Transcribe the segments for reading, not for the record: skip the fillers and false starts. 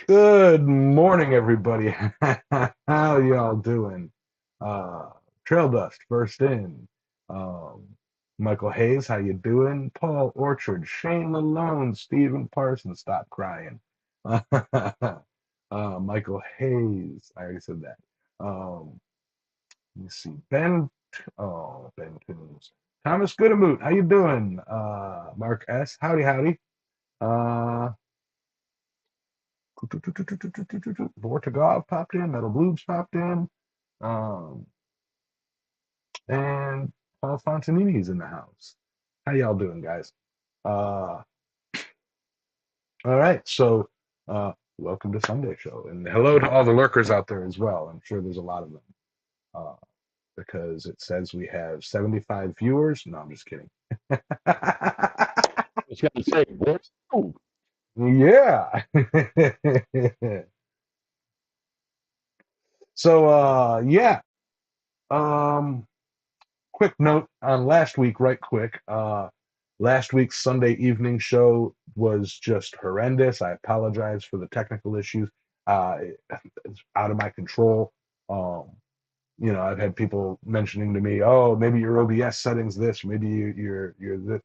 Good morning, everybody. How y'all doing? Trail Dust, first in. Um, Michael Hayes, how you doing? Paul Orchard, Shane Malone, Stephen Parsons, stop crying. Michael Hayes, I already said that. Let me see. Ben Coons. Thomas Goodamoot, how you doing? Mark S, howdy, howdy. Uh, Vortigov popped in, Metal Blues popped in, um, and Paul Fontanini's in the house. How y'all doing, guys? Uh, all right, so welcome to Sunday Show, and hello to all the lurkers out there as well. I'm sure there's a lot of them uh, because it says we have 75 viewers. No, I'm just kidding. I was going to say, what? Oh, Yeah. So yeah. Um, quick note on last week, right quick. Last week's Sunday evening show was just horrendous. I apologize for the technical issues. It's out of my control. Um, I've had people mentioning to me, "Oh, maybe your OBS settings this, maybe your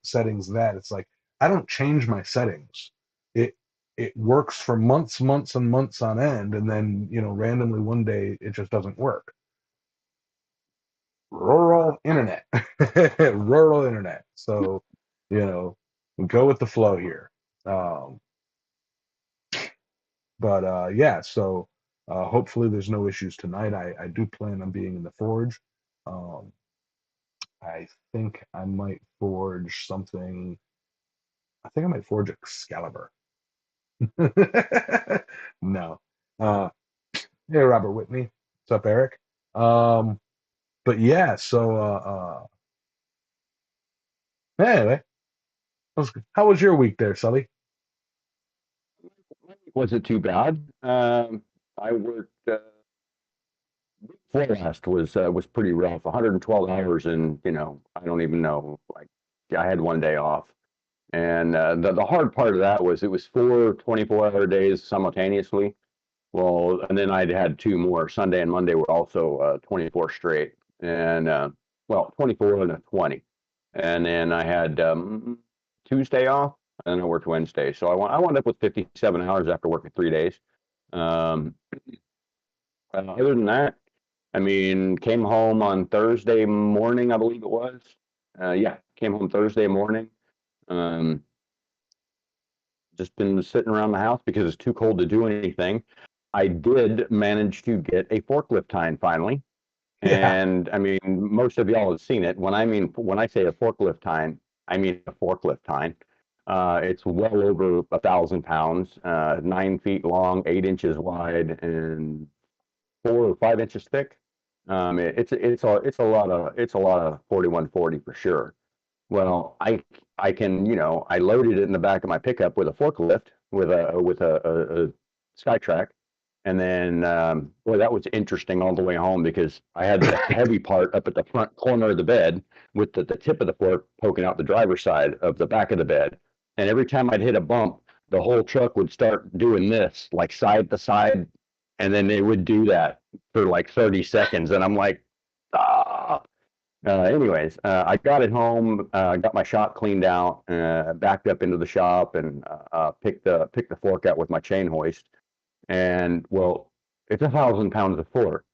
settings that." It's like I don't change my settings. It it works for months and months on end, and then randomly one day it just doesn't work. Rural internet, rural internet. So, you know, go with the flow here. Um, but yeah, so hopefully there's no issues tonight. I do plan on being in the forge. Um, I think I might forge something. I think I might forge Excalibur. No. Uh, hey, Robert Whitney. What's up, Eric? Um, but yeah, so anyway, how was your week there, Sully? wasn't too bad. I worked. Before last was pretty rough. 112 hours, and I don't even know. Like, I had one day off, and the hard part of that was it was 4 24-hour days simultaneously. Well, and then I'd had two more. Sunday and Monday were also 24 straight, and well, 24 and a 20, and then I had Tuesday off, and then I worked Wednesday. So I wound up with 57 hours after working 3 days. Um, Other than that, I mean, came home on Thursday morning, I believe it was. Yeah, came home Thursday morning. Um, just been sitting around the house because it's too cold to do anything. I did manage to get a forklift time finally. Yeah. And I mean, most of y'all have seen it. When I say a forklift time, I mean a forklift time. It's well over 1,000 pounds, 9 feet long, 8 inches wide, and 4 or 5 inches thick. It's a lot of 4140 for sure. Well, I can, I loaded it in the back of my pickup with a forklift with a SkyTrack, and then boy, that was interesting all the way home because I had the heavy part up at the front corner of the bed with the tip of the fork poking out the driver's side of the back of the bed, and every time I'd hit a bump, the whole truck would start doing this, like side to side, and then it would do that for like 30 seconds, and I'm like, ah. Anyways, I got it home, got my shop cleaned out, backed up into the shop, and picked the fork out with my chain hoist. And well, it's 1,000 pounds of fork.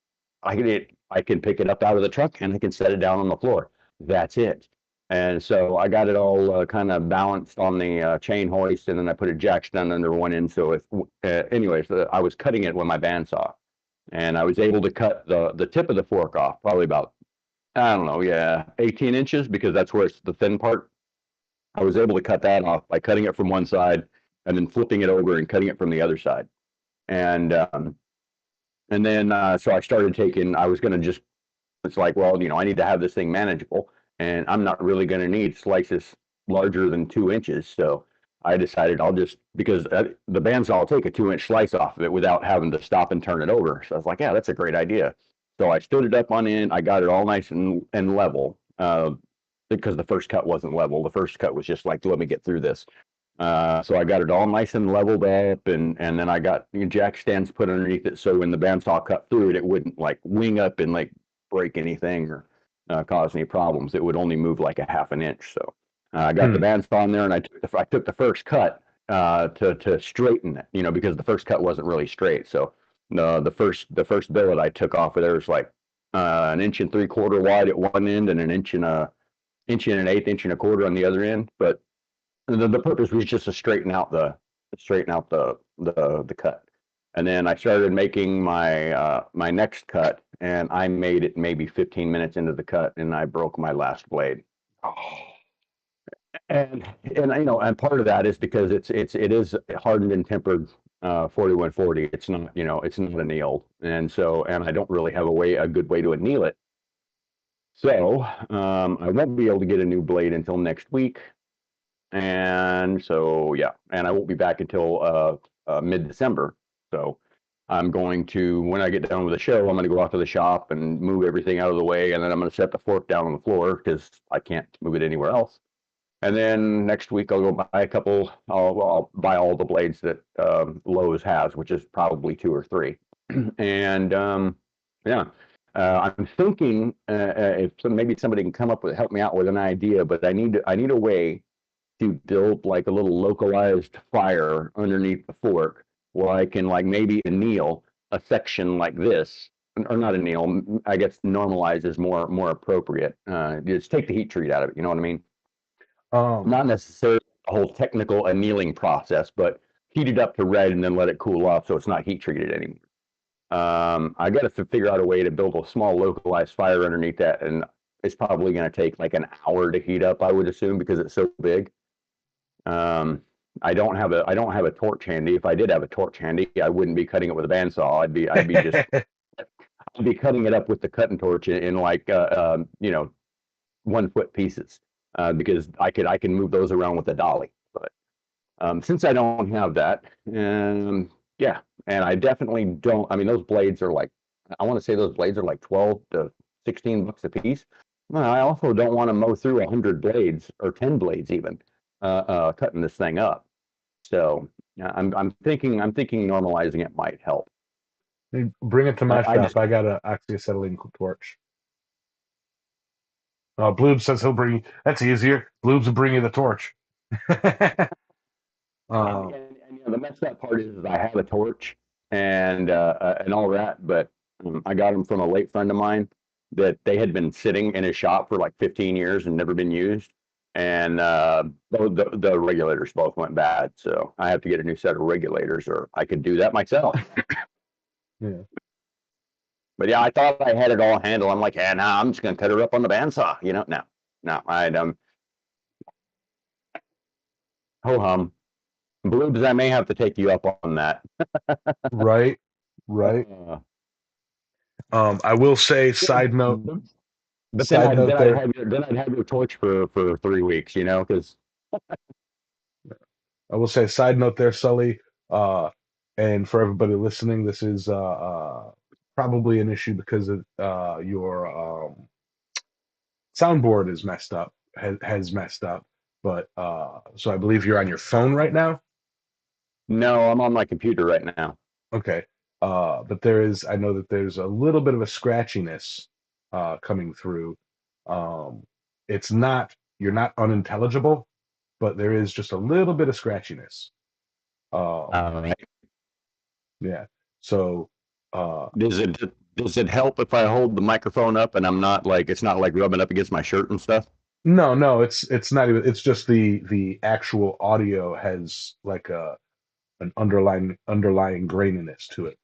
I can pick it up out of the truck and I can set it down on the floor. That's it. And so I got it all kind of balanced on the chain hoist, and then I put a jack stand under one end. So anyways, I was cutting it with my bandsaw, and I was able to cut the tip of the fork off, probably about, I don't know, yeah, 18 inches, because that's where it's the thin part. I was able to cut that off by cutting it from one side and then flipping it over and cutting it from the other side. And then so I started taking. I was going to just. It's like, well, I need to have this thing manageable, and I'm not really going to need slices larger than 2 inches. So I decided I'll just, because the bandsaw will take a 2 inch slice off of it without having to stop and turn it over. So I was like, yeah, that's a great idea. So I stood it up on end. I got it all nice and level, because the first cut wasn't level. The first cut was just like, let me get through this. So I got it all nice and leveled up, and then I got jack stands put underneath it, so when the bandsaw cut through it, it wouldn't like wing up and like break anything or cause any problems. It would only move like a half an inch. So I got the Hmm. bandsaw in there, and I took the first cut to straighten it, because the first cut wasn't really straight. So the first billet I took off of there was like an inch and three quarter wide at one end, and an inch and an eighth, inch and a quarter on the other end. But the purpose was just to straighten out the cut. And then I started making my next cut, and I made it maybe 15 minutes into the cut, and I broke my last blade. Oh. And part of that is because it is hardened and tempered 4140. It's not, it's not annealed, and I don't really have a good way to anneal it. So I won't be able to get a new blade until next week. And so, yeah, and I won't be back until mid-December. So I'm going to, when I get done with the show, I'm going to go out to the shop and move everything out of the way, and then I'm going to set the fork down on the floor because I can't move it anywhere else. And then next week I'll go buy a couple. I'll buy all the blades that Lowe's has, which is probably two or three. And yeah, I'm thinking if maybe somebody can come up with help me out with an idea, but I need a way to build like a little localized fire underneath the fork where I can like maybe anneal a section like this, or not anneal. I guess normalize is more appropriate. Just take the heat treat out of it. You know what I mean? Um, Not necessarily a whole technical annealing process, but heat it up to red and then let it cool off so it's not heat treated anymore. I got to figure out a way to build a small localized fire underneath that, and it's probably going to take like an hour to heat up, I would assume, because it's so big. Um, I don't have a torch handy. If I did have a torch handy, I wouldn't be cutting it with a bandsaw. I'd be cutting it up with the cutting torch in like 1 foot pieces because I can move those around with a dolly. But since I don't have that, yeah, and I definitely don't. I mean, those blades are like, I want to say those blades are like 12 to 16 bucks a piece. Well, I also don't want to mow through 100 blades or 10 blades even cutting this thing up. So I'm thinking normalizing it might help. Bring it to my I shop. just I got an oxyacetylene torch. Bloob says he'll bring you. That's easier. Bloobs will bring you the torch. and, uh, and, and the messed up part is I have a torch and all that, but I got them from a late friend of mine that they had been sitting in his shop for like 15 years and never been used. And the regulators both went bad, so I have to get a new set of regulators, or I could do that myself. yeah. But yeah, I thought I had it all handled. I'm like, yeah, no, I'm just gonna cut her up on the bandsaw. No, no, I ho hum. Bloobs, I may have to take you up on that. Right. Right. Uh, I will say, but then side I note then I'd there. have your torch for 3 weeks, because I will say, side note there, Sully. Uh, and for everybody listening, this is probably an issue because of your soundboard is messed up, has messed up. But so I believe you're on your phone right now. no, I'm on my computer right now. Okay. But I know that there's a little bit of a scratchiness coming through. Um, you're not unintelligible, but there is just a little bit of scratchiness. Um, All right. yeah. So, uh, Does it help if I hold the microphone up and it's not like rubbing up against my shirt and stuff? no, no, it's not even, it's just the actual audio has like an underlying graininess to it,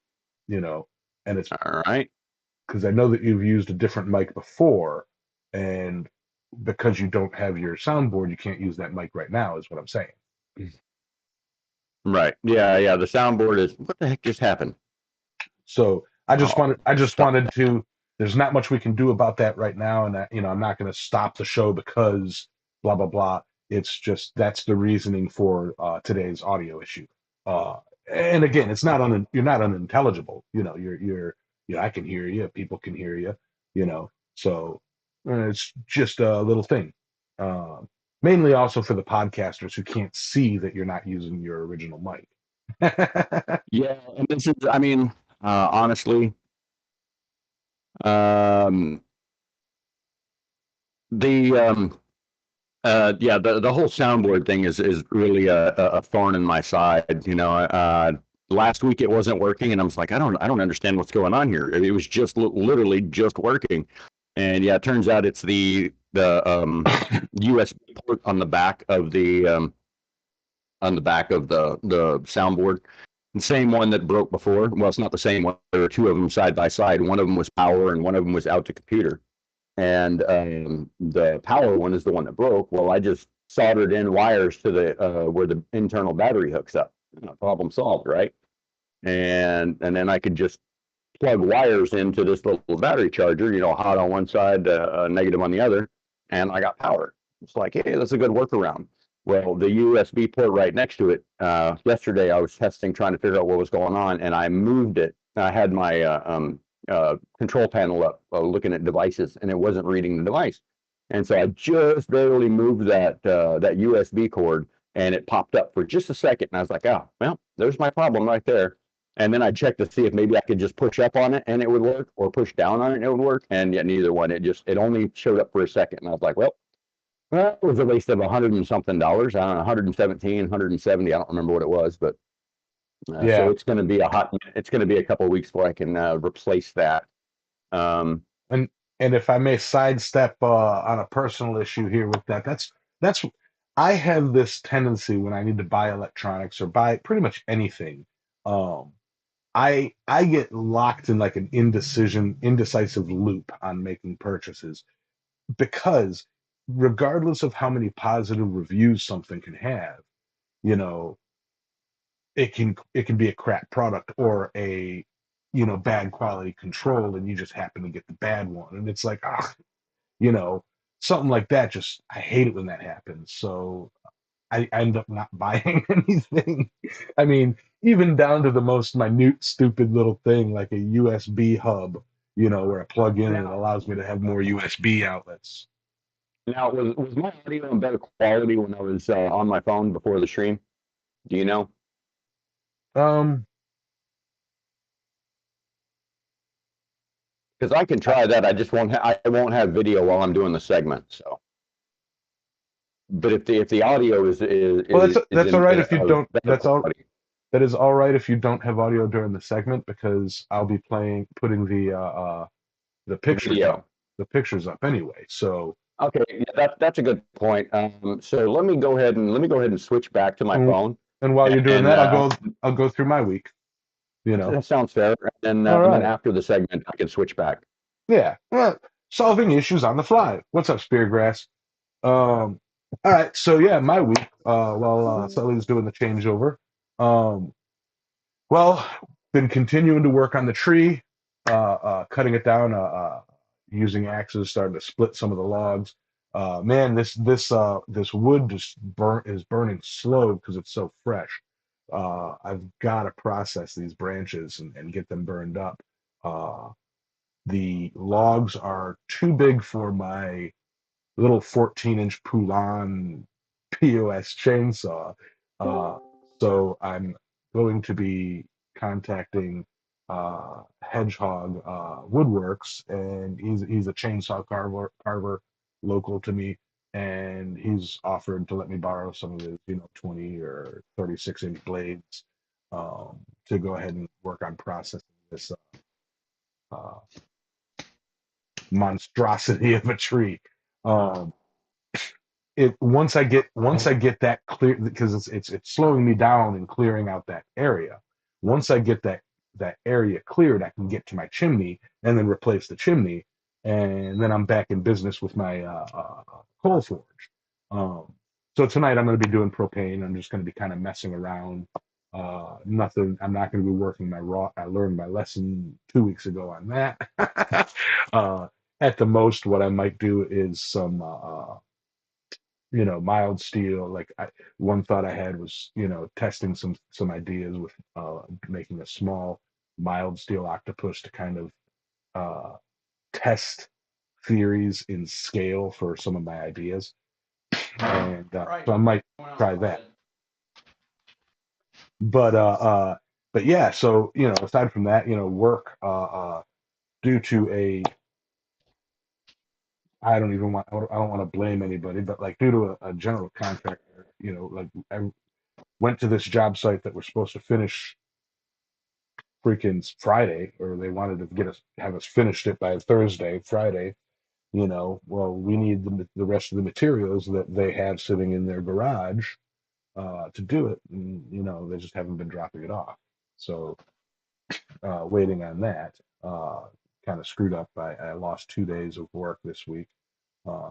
you know, and it's All right. because I know that you've used a different mic before, and because you don't have your soundboard, you can't use that mic right now, is what I'm saying. Right. Yeah, yeah. The soundboard is what the heck just happened? So Oh, I just stop wanted that. to. There's not much we can do about that right now, and I'm not going to stop the show because blah blah blah. It's just that's the reasoning for today's audio issue. Uh, and again, you're not unintelligible. I can hear you. People can hear you. So it's just a little thing. Um, mainly also for the podcasters who can't see that you're not using your original mic. Yeah, and this is, I mean, honestly, um, the yeah, the whole soundboard thing is really a thorn in my side. Last week it wasn't working, and I was like, I don't understand what's going on here. It was just literally just working, and yeah, it turns out it's the USB port on the back of the soundboard. The same one that broke before. Well, it's not the same one. There were two of them side by side. One of them was power, and one of them was out to computer. And the power one is the one that broke. Well, I just soldered in wires to the where the internal battery hooks up. Problem solved, right? And then I could just plug wires into this little battery charger. Hot on one side, negative on the other, and I got power. It's like, hey, that's a good workaround. Well, the USB port right next to it. Yesterday, I was testing, trying to figure out what was going on, and I moved it. I had my control panel up, looking at devices, and it wasn't reading the device. And so I just barely moved that USB cord, and it popped up for just a second. And I was like, oh, well, there's my problem right there. And then I checked to see if maybe I could just push up on it and it would work, or push down on it and it would work. And yet neither one. It only showed up for a second. And I was like, well, it was a waste of 100 and something dollars. I don't know, 117, 170. I don't remember what it was, but so Yeah, it's going to be a couple of weeks before I can replace that. Um, and if I may sidestep on a personal issue here with that, that's I have this tendency when I need to buy electronics or buy pretty much anything. Um, I get locked in like an indecisive loop on making purchases because regardless of how many positive reviews something can have, you know, it can be a crap product or a bad quality control, and you just happen to get the bad one, and it's like you know something like that. Just I hate it when that happens. So I end up not buying anything. I mean, even down to the most minute, stupid little thing like a USB hub, where I plug in and it allows me to have more USB outlets. Now, was my audio in better quality when I was on my phone before the stream? Do you know? Um, Because I can I, try that. I won't have video while I'm doing the segment. So, but if the audio well, is that's all right if you of don't. better quality. That is all right if you don't have audio during the segment because I'll be putting the pictures up, Video. anyway. So, Okay, yeah, that's a good point. So let me go ahead and switch back to my and, phone, while you're doing and that, I'll go through my week. You know. that sounds fair. All And then right. after the segment, I can switch back. Yeah. Well, solving issues on the fly. What's up, Speargrass? Um. All right. So yeah, my week. While Sully's doing the changeover. Um. Well, been continuing to work on the tree, cutting it down, using axes, starting to split some of the logs. Man, this wood just is burning slow because it's so fresh. I've got to process these branches and get them burned up. Uh, the logs are too big for my little 14-inch Poulan POS chainsaw. Uh, so I'm going to be contacting Hedgehog Woodworks, and he's a chainsaw carver local to me, and he's offered to let me borrow some of his 20 or 36-inch blades to go ahead and work on processing this uh, monstrosity of a tree. Um, it once I get that clear because it's slowing me down and clearing out that area. Once I get that area cleared, I can get to my chimney and then replace the chimney, and then I'm back in business with my coal forge. Um, so tonight I'm going to be doing propane. I'm just going to be kind of messing around. Nothing. I'm not going to be working my raw. I learned my lesson 2 weeks ago on that. At the most, what I might do is some mild steel. Like one thought I had was, testing some ideas with making a small mild steel octopus to kind of uh, test theories in scale for some of my ideas. and Right. so I might Going try that. outside. But but yeah, so aside from that, work due to a I don't want to blame anybody, but like due to a general contractor, like I went to this job site that we're supposed to finish freaking Friday, or they wanted to have us finished it by Thursday, Friday. Well, we need the rest of the materials that they have sitting in their garage to do it, and they just haven't been dropping it off. So waiting on that. Kind of screwed up. I lost 2 days of work this week.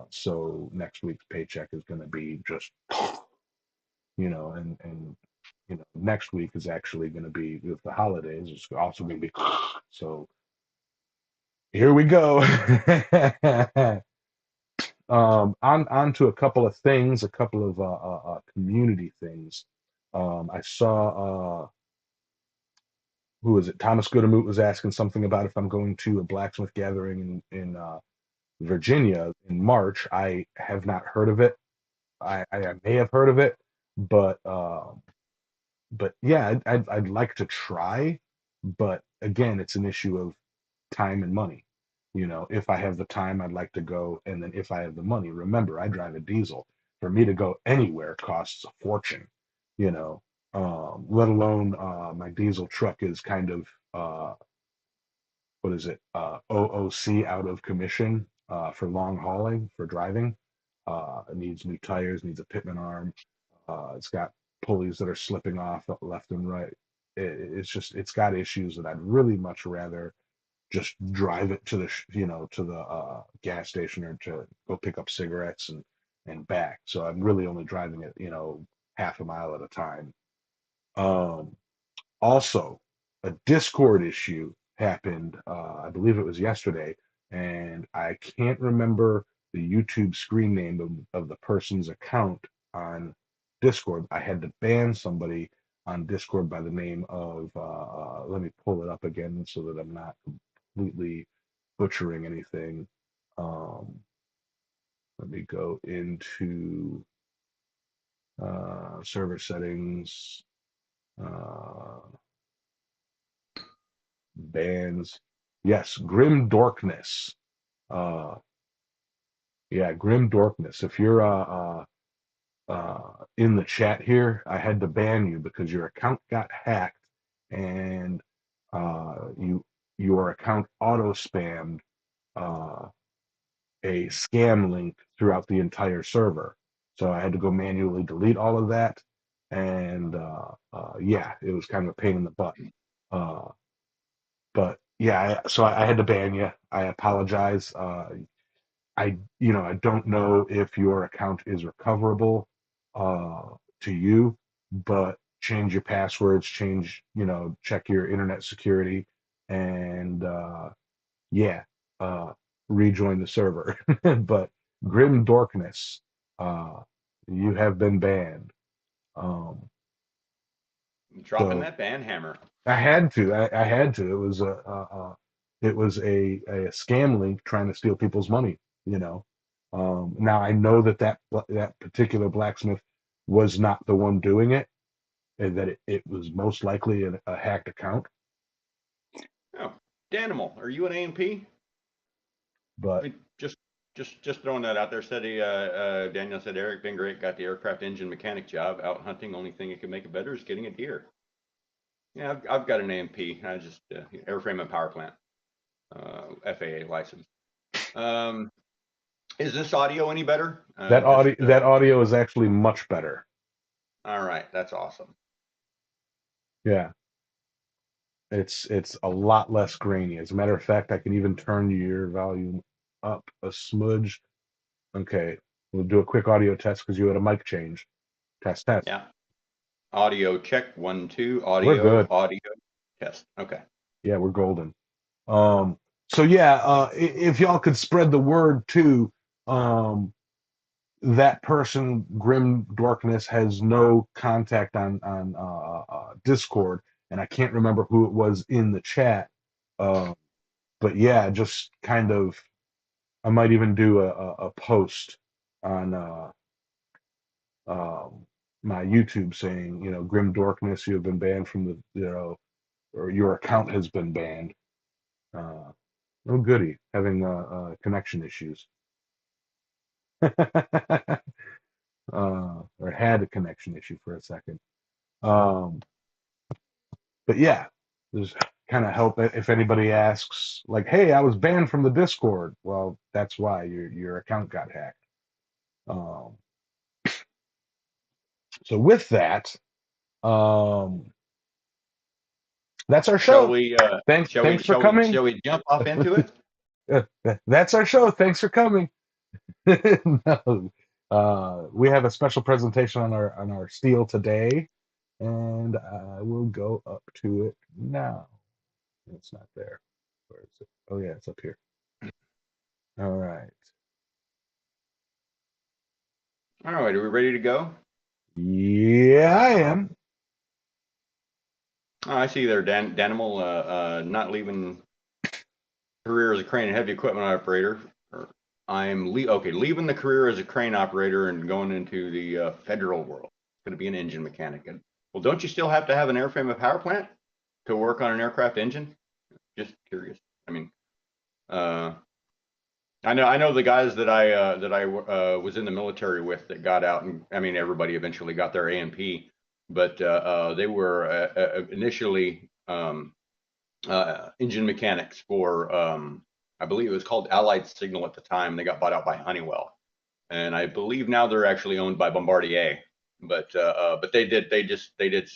So next week's paycheck is going to be just, and next week is actually going to be with the holidays. It's also going to be so. Here we go. On to a couple of things, a couple of community things. I saw who is it? Thomas Goodamoot was asking something about if I'm going to a blacksmith gathering in Virginia in March. I have not heard of it. I may have heard of it, but yeah, I'd like to try. But again, it's an issue of time and money. If I have the time, I'd like to go, and then if I have the money, remember, I drive a diesel. For me to go anywhere costs a fortune. You know, let alone my diesel truck is kind of what is it? OOC out of commission for long hauling for driving. It needs new tires, needs a pitman arm. It's got pulleys that are slipping off left and right. It's got issues that I'd really much rather just drive it to the gas station or to go pick up cigarettes and back. So I'm really only driving it half a mile at a time. Um, Also, a Discord issue happened. I believe it was yesterday, and I can't remember the YouTube screen name of the person's account on Discord. I had to ban somebody on Discord by the name of. Let me pull it up again so that I'm not completely butchering anything. Um, Let me go into server settings. Uh, Bands. Yes, Grim Dorkness. Uh, yeah, Grim Dorkness. If you're in the chat here, I had to ban you because your account got hacked and your account auto spammed uh, a scam link throughout the entire server. So I had to go manually delete all of that, and yeah, it was kind of a pain in the butt. Uh, but yeah, so I had to ban you. I apologize. I don't know if your account is recoverable uh, to you, but change your passwords, check your internet security, and yeah, uh, rejoin the server. But Grim Dorkness, uh, you have been banned. Um, Dropping so that ban hammer. I had to. I had to. It was a scam link trying to steal people's money. Now I know that particular blacksmith was not the one doing it, and that it was most likely a hacked account. Oh, Danimal, are you an A&P? But Just throwing that out there. Said Daniel said Eric been great. Got the aircraft engine mechanic job out hunting. Only thing that can make it better is getting a deer. Yeah, I've got an A&P. I just airframe and power plant, FAA license. Um, is this audio any better? that audio is actually much better. All right, that's awesome. Yeah, it's a lot less grainy. As a matter of fact, I can even turn your volume up a smudge. Okay, we'll do a quick audio test because you had a mic change. Test, test. Yeah. Audio check 1 2. We're good. Audio test. Okay. Yeah, we're golden. So yeah, if y'all could spread the word too, that person, Grim Darkness, has no contact on Discord, and I can't remember who it was in the chat. But yeah, just kind of, I might even do a post on my YouTube saying, Grim Dorkness, you have been banned from or your account has been banned. Oh goody, having connection issues. Or had a connection issue for a second. But yeah, just kind of help if anybody asks, like, hey, I was banned from the Discord. Well, that's why your account got hacked. So with that, that's our Shall show. we? Thanks for coming. Shall we jump off into it? That's our show. Thanks for coming. No, we have a special presentation on our steel today, and I will go up to it now. It's not there. Where is it? Oh yeah, it's up here. All right. All right, are we ready to go? Yeah, I am. Oh, I see there, Danimal, not leaving career as a crane and heavy equipment operator. Leaving the career as a crane operator and going into the federal world. Going to be an engine mechanic. And, well, don't you still have to have an airframe and power plant to work on an aircraft engine? Just curious. I mean, I know the guys that I was in the military with that got out, and I mean everybody eventually got their A&P, but they were initially engine mechanics for I believe it was called Allied Signal at the time. They got bought out by Honeywell, and I believe now they're actually owned by Bombardier. But they did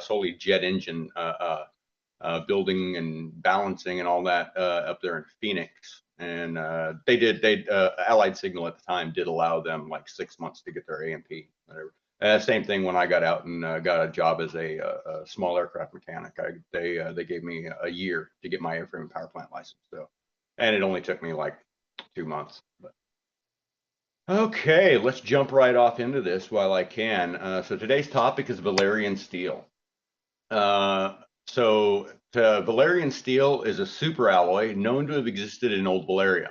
solely jet engine building and balancing and all that up there in Phoenix. And Allied Signal at the time did allow them like 6 months to get their A&P. Whatever. Same thing when I got out and got a job as a small aircraft mechanic. They gave me a year to get my airframe and power plant license. So, and it only took me like 2 months. But okay, let's jump right off into this while I can. So today's topic is Valyrian steel. Valyrian steel is a superalloy known to have existed in Old Valyria.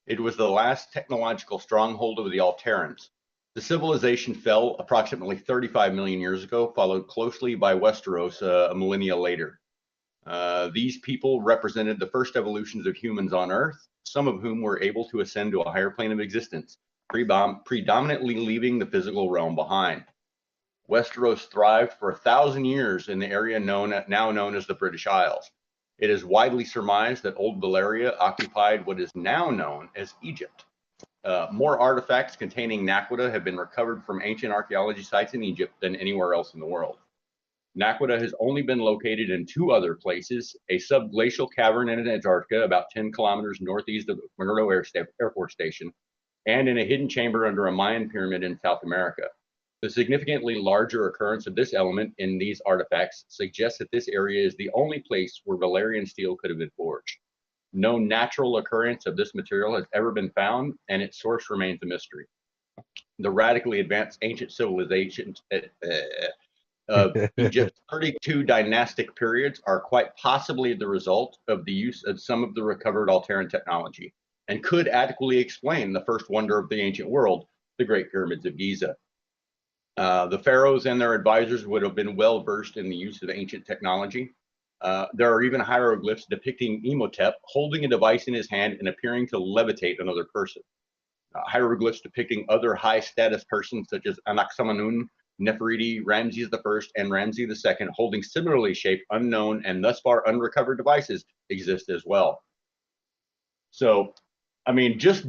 It was the last technological stronghold of the Alterans. The civilization fell approximately 35 million years ago, followed closely by Westeros a millennia later. These people represented the first evolutions of humans on Earth, some of whom were able to ascend to a higher plane of existence, predominantly leaving the physical realm behind. Westeros thrived for 1,000 years in the area now known as the British Isles. It is widely surmised that Old Valyria occupied what is now known as Egypt. More artifacts containing Naquadah have been recovered from ancient archaeology sites in Egypt than anywhere else in the world. Naquadah has only been located in 2 other places, a subglacial cavern in Antarctica about 10 kilometers northeast of McMurdo Air Force Station, and in a hidden chamber under a Mayan pyramid in South America. The significantly larger occurrence of this element in these artifacts suggests that this area is the only place where Valyrian steel could have been forged. No natural occurrence of this material has ever been found, and its source remains a mystery. The radically advanced ancient civilizations of Egypt's 32 dynastic periods are quite possibly the result of the use of some of the recovered Alteran technology, and could adequately explain the first wonder of the ancient world, the Great Pyramids of Giza. The pharaohs and their advisors would have been well versed in the use of ancient technology. There are even hieroglyphs depicting Imhotep holding a device in his hand and appearing to levitate another person. Hieroglyphs depicting other high-status persons such as Anaxamanun, Nefertiti, Ramses I, and Ramses II holding similarly shaped, unknown, and thus far unrecovered devices exist as well. So, I mean, just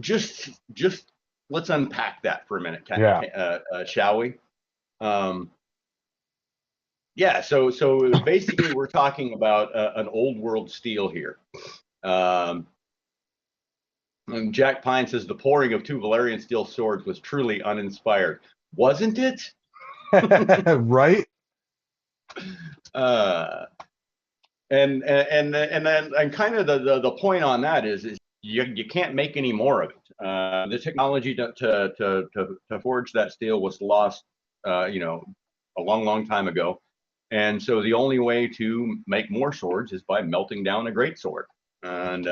let's unpack that for a minute, shall we? So basically we're talking about an old world steel here. Jack Pine says the pouring of 2 Valyrian steel swords was truly uninspired. Wasn't it? Right? And kind of the point on that is you can't make any more of it. The technology to forge that steel was lost, a long time ago. And so the only way to make more swords is by melting down a great sword and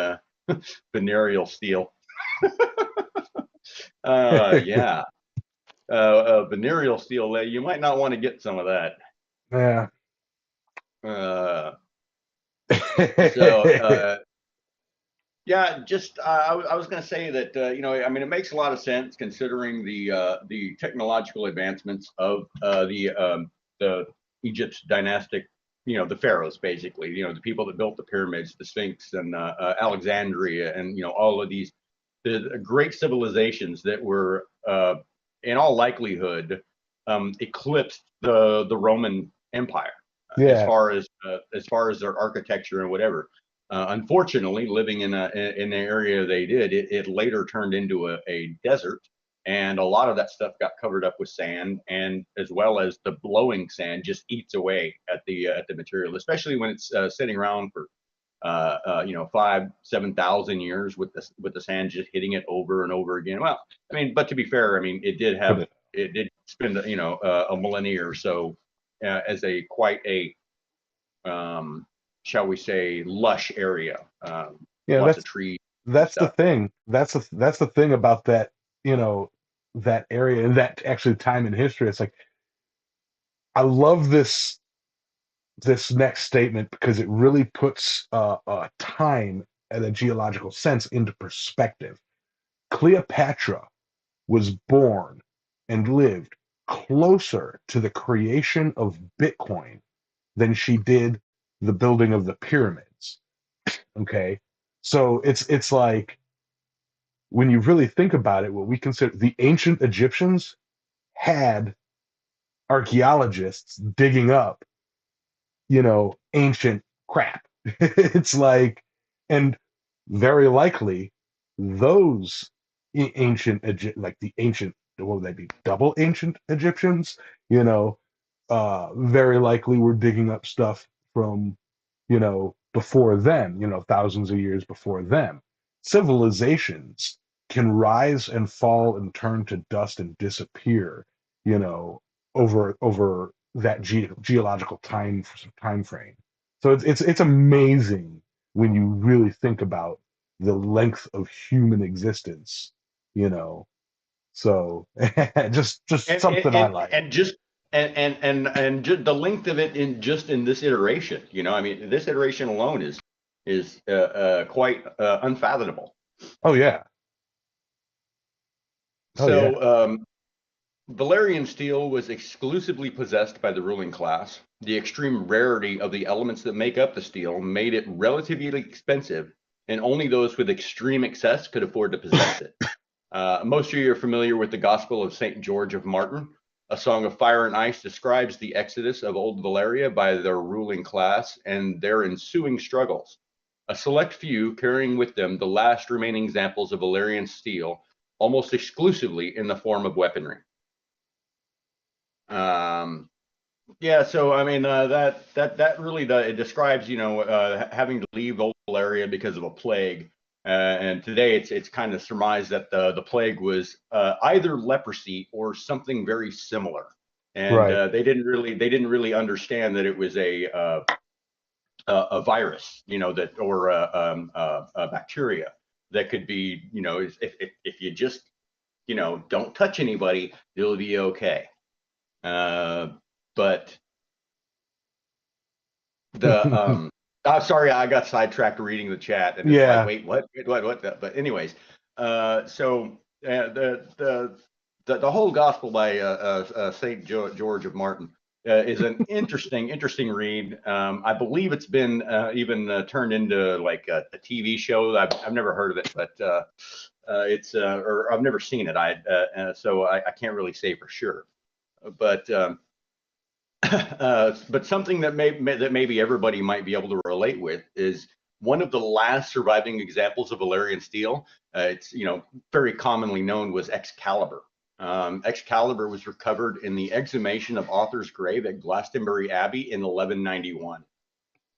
venereal steel. Yeah. venereal steel, you might not want to get some of that. Yeah. So yeah, just I was going to say that I mean, it makes a lot of sense considering the technological advancements of the Egypt's dynastic, the pharaohs, basically, the people that built the pyramids, the Sphinx, and Alexandria, and all of these the great civilizations that were in all likelihood eclipsed the Roman Empire as Yeah. far as their architecture and whatever. Unfortunately, living in the area they did, it later turned into a desert, and a lot of that stuff got covered up with sand, and as well as the blowing sand just eats away at the material, especially when it's sitting around for 5,000-7,000 years with the sand just hitting it over and over again. Well, I mean, but to be fair, I mean, it did spend a millennia or so as quite a shall we say, lush area. Yeah, Lots of trees and that's the stuff. thing. That's the thing about that, that area and that actually time in history. It's like I love this next statement because it really puts time and a geological sense into perspective. Cleopatra was born and lived closer to the creation of Bitcoin than she did the building of the pyramids. Okay, so it's like when you really think about it, what we consider the ancient Egyptians had archaeologists digging up, ancient crap. It's like, and very likely those ancient like the ancient, what would they be, double ancient Egyptians, very likely were digging up stuff from, before them, thousands of years before them. Civilizations can rise and fall and turn to dust and disappear, over that geological time frame. So it's amazing when you really think about the length of human existence, you know. So just and something I and like. and just and just the length of it in this iteration. I mean, this iteration alone is quite unfathomable. Oh yeah. Oh yeah. So Valyrian steel was exclusively possessed by the ruling class. The extreme rarity of the elements that make up the steel made it relatively expensive, and only those with extreme excess could afford to possess it. Most of you are familiar with the Gospel of St. George of Martin. A Song of Fire and Ice describes the exodus of Old Valyria by their ruling class and their ensuing struggles. A select few carrying with them the last remaining examples of Valyrian steel, almost exclusively in the form of weaponry. Yeah, so I mean that really it describes having to leave Old Valyria because of a plague, and today it's kind of surmised that the plague was either leprosy or something very similar, and Right. they didn't really understand that it was a virus, that or a bacteria that could be, if you just don't touch anybody, you'll be okay. But the sorry, I got sidetracked reading the chat, and it's like, Yeah. wait, what? But anyways, so the whole gospel by Saint George of Martin is an interesting read. I believe it's been even turned into like a TV show. I've never heard of it, but it's or I've never seen it. So I can't really say for sure, but. But something that maybe everybody might be able to relate with is one of the last surviving examples of Valyrian steel. It's very commonly known was Excalibur. Excalibur was recovered in the exhumation of Arthur's grave at Glastonbury Abbey in 1191.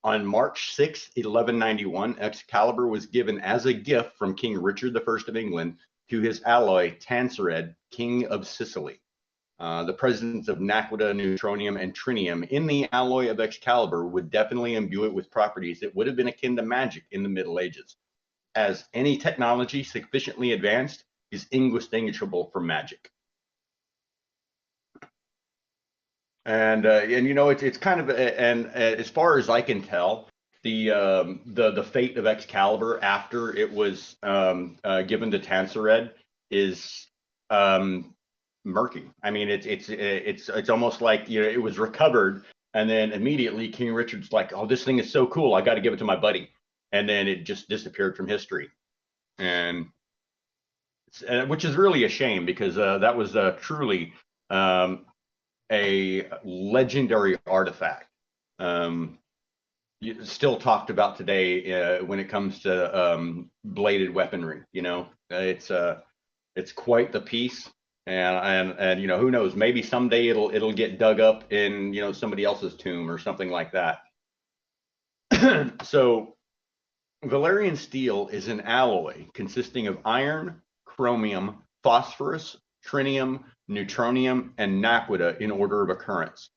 On March 6, 1191, Excalibur was given as a gift from King Richard I of England to his ally Tancred, King of Sicily. The presence of naquita, neutronium, and trinium in the alloy of Excalibur would definitely imbue it with properties that would have been akin to magic in the Middle Ages, as any technology sufficiently advanced is indistinguishable from magic. And you know, it's kind of and as far as I can tell, the fate of Excalibur after it was given to Tansered is murky. I mean, it's almost like, you know, it was recovered, and then immediately King Richard's like, oh, this thing is so cool, I got to give it to my buddy, and then it just disappeared from history, and which is really a shame because that was truly um, a legendary artifact. Um, Still talked about today when it comes to bladed weaponry. You know, it's quite the piece, and you know, who knows? Maybe someday it'll get dug up in, you know, somebody else's tomb or something like that. So Valyrian steel is an alloy consisting of iron, chromium, phosphorus, trinium, neutronium, and naquita in order of occurrence.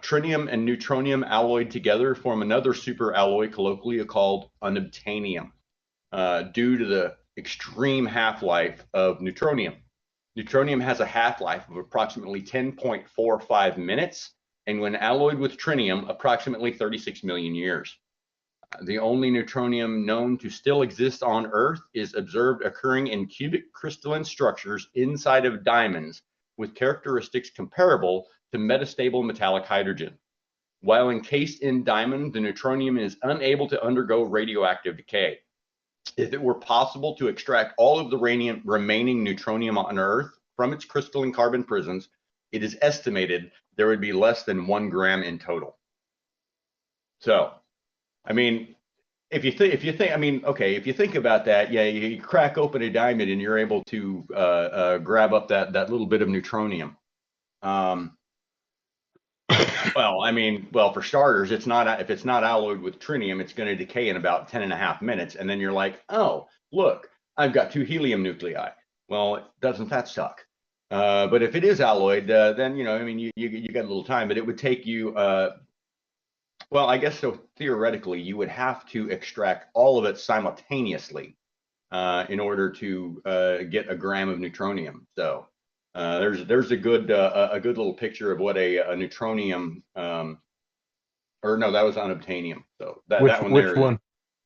Trinium and neutronium alloyed together form another superalloy colloquially called unobtainium, due to the extreme half-life of neutronium. Neutronium has a half-life of approximately 10.45 minutes, and when alloyed with trinium, approximately 36 million years. The only neutronium known to still exist on Earth is observed occurring in cubic crystalline structures inside of diamonds with characteristics comparable to metastable metallic hydrogen. While encased in diamond, the neutronium is unable to undergo radioactive decay. If it were possible to extract all of the remaining neutronium on Earth from its crystalline carbon prisms, it is estimated there would be less than 1 gram in total. So, I mean, if you think, I mean, okay, if you think about that, yeah, you crack open a diamond and you're able to grab up that little bit of neutronium. Well, I mean, well, for starters, it's not, if it's not alloyed with trinium, it's going to decay in about 10.5 minutes, and then you're like, oh, look, I've got 2 helium nuclei. Well, doesn't that suck? But if it is alloyed, then, you know, I mean, you got a little time, but it would take you well, I guess so. Theoretically, you would have to extract all of it simultaneously in order to get a gram of neutronium. So there's a good little picture of what a neutronium or no, that was unobtainium. So that one Which there is. one?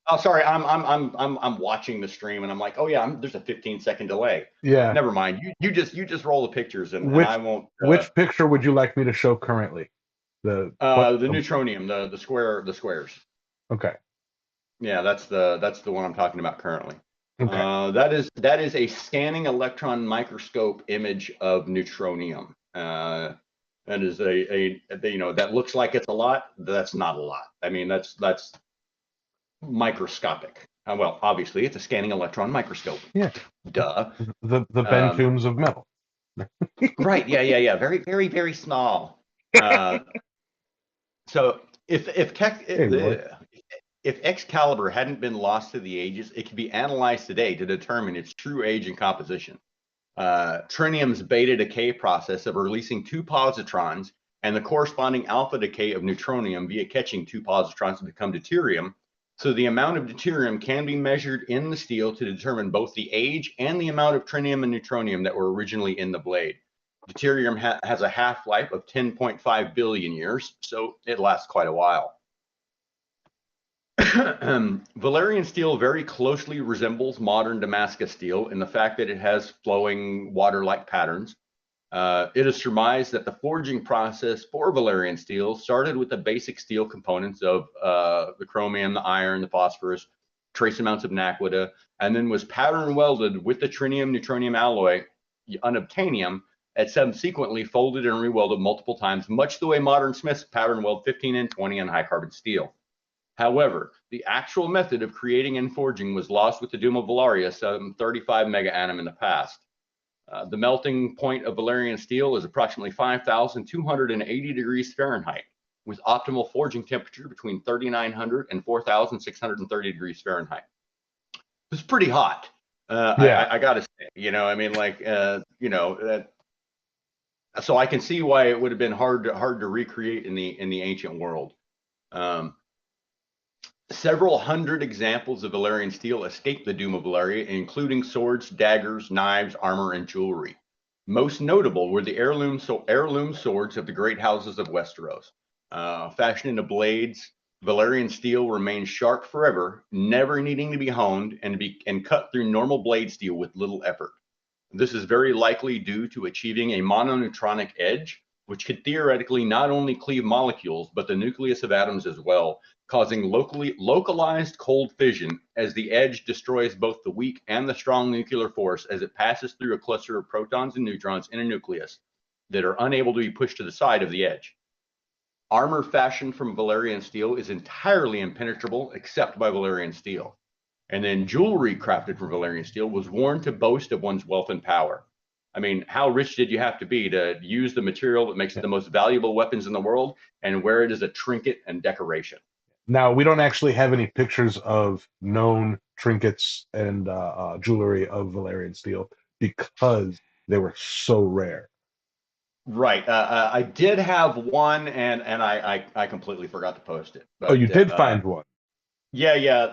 Oh, sorry, I'm watching the stream and I'm like, oh yeah, there's a 15-second delay. Yeah. Never mind. You just roll the pictures and Which I won't. which picture would you like me to show currently? The Neutronium, the squares. Okay. Yeah, that's the one I'm talking about currently. Okay. That is a scanning electron microscope image of neutronium. That is a you know, that looks like it's a lot. That's not a lot. I mean, that's microscopic. Well, obviously, it's a scanning electron microscope. Yeah. Duh. The Bentooms of metal. Right. Yeah. Very, very, very small. So if Excalibur hadn't been lost to the ages, it could be analyzed today to determine its true age and composition. Trinium's beta decay process of releasing 2 positrons and the corresponding alpha decay of neutronium via catching 2 positrons to become deuterium. So the amount of deuterium can be measured in the steel to determine both the age and the amount of trinium and neutronium that were originally in the blade. Deuterium has a half-life of 10.5 billion years, so it lasts quite a while. Valyrian steel very closely resembles modern Damascus steel in the fact that it has flowing water-like patterns. It is surmised that the forging process for Valyrian steel started with the basic steel components of the chromium, the iron, the phosphorus, trace amounts of naquita, and then was pattern welded with the trinium neutronium alloy, unobtainium, and subsequently folded and rewelded multiple times, much the way modern smiths pattern weld 15 and 20 on high carbon steel. However, the actual method of creating and forging was lost with the Doom of Valyria some 35 mega annum in the past. The melting point of Valyrian steel is approximately 5,280 degrees Fahrenheit, with optimal forging temperature between 3,900 and 4,630 degrees Fahrenheit. It's pretty hot. Yeah. I gotta say, you know, I mean, like, you know, so I can see why it would have been hard to recreate in the ancient world. Several hundred examples of Valyrian steel escaped the Doom of Valyria, including swords, daggers, knives, armor, and jewelry. Most notable were the heirloom swords of the great houses of Westeros. Fashioned into blades, Valyrian steel remains sharp forever, never needing to be honed and cut through normal blade steel with little effort. This is very likely due to achieving a mononeutronic edge, which could theoretically not only cleave molecules, but the nucleus of atoms as well, causing localized cold fission as the edge destroys both the weak and the strong nuclear force as it passes through a cluster of protons and neutrons in a nucleus that are unable to be pushed to the side of the edge. Armor fashioned from Valyrian steel is entirely impenetrable except by Valyrian steel. And then jewelry crafted from Valyrian steel was worn to boast of one's wealth and power. I mean, how rich did you have to be to use the material that makes it the most valuable weapons in the world and wear it as a trinket and decoration? Now, we don't actually have any pictures of known trinkets and jewelry of Valyrian steel because they were so rare. Right. I did have one, and I completely forgot to post it. But, oh, you did find one. Yeah, yeah.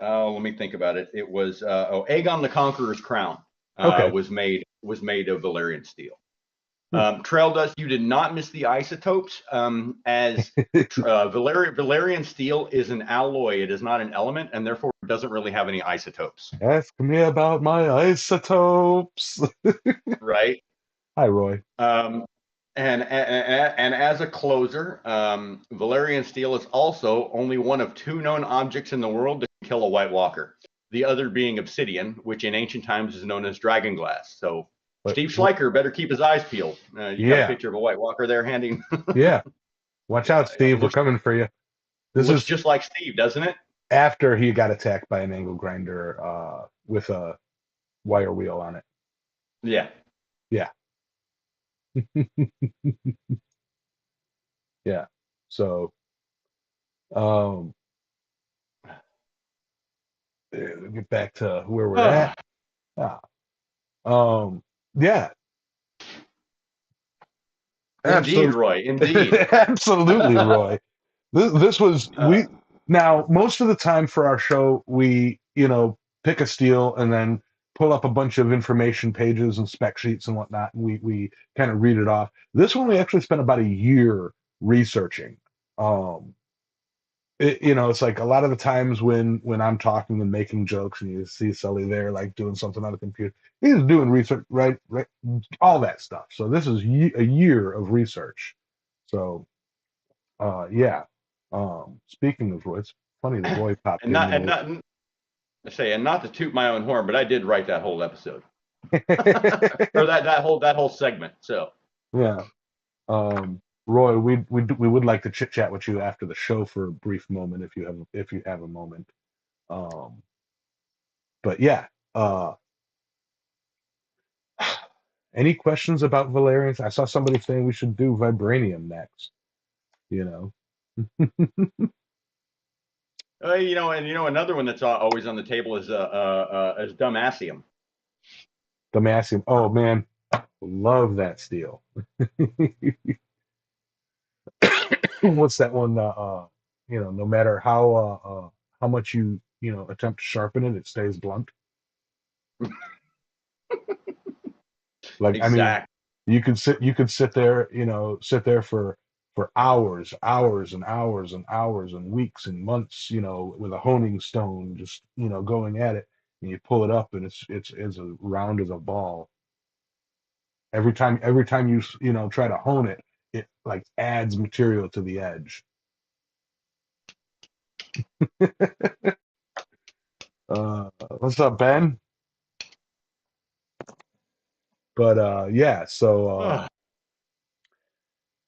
Let me think about it. It was Aegon the Conqueror's crown. Okay. Was made of Valyrian steel. Trail Dust, you did not miss the isotopes. As Valyrian steel is an alloy, it is not an element, and therefore it doesn't really have any isotopes. Ask me about my isotopes. Right. Hi, Roy. And as a closer, Valyrian steel is also only one of two known objects in the world to kill a White Walker. The other being obsidian, which in ancient times is known as dragon glass. So Steve Schleicher better keep his eyes peeled. You got a picture of a White Walker there handing. Yeah. Watch out, Steve. We're coming for you. This looks just like Steve, doesn't it? After he got attacked by an angle grinder with a wire wheel on it. Yeah. Yeah. Yeah. So, get back to where we're at. Yeah. Indeed, Roy. Indeed. Absolutely, Roy. This was now most of the time for our show we pick a steel and then pull up a bunch of information pages and spec sheets and whatnot, and we kind of read it off. This one we actually spent about a year researching. It's like a lot of the times when I'm talking and making jokes and you see Sully there like doing something on the computer, he's doing research, right, all that stuff. So this is a year of research. So yeah. Speaking of which, funny the Roy popped in. And not to toot my own horn, but I did write that whole episode. Or that whole segment. So yeah. Roy, we would like to chit chat with you after the show for a brief moment if you have a moment. But yeah. Any questions about Valyrians? I saw somebody saying we should do vibranium next. Another one that's always on the table is Dumasium. Dumasium. Oh man, love that steel. What's that one? No matter how much you attempt to sharpen it, it stays blunt. Like exactly. I mean, you could sit there for hours and hours and hours and weeks and months, with a honing stone, just going at it, and you pull it up and it's as round as a ball. Every time you try to hone it, it like adds material to the edge. What's up, Ben? But yeah, so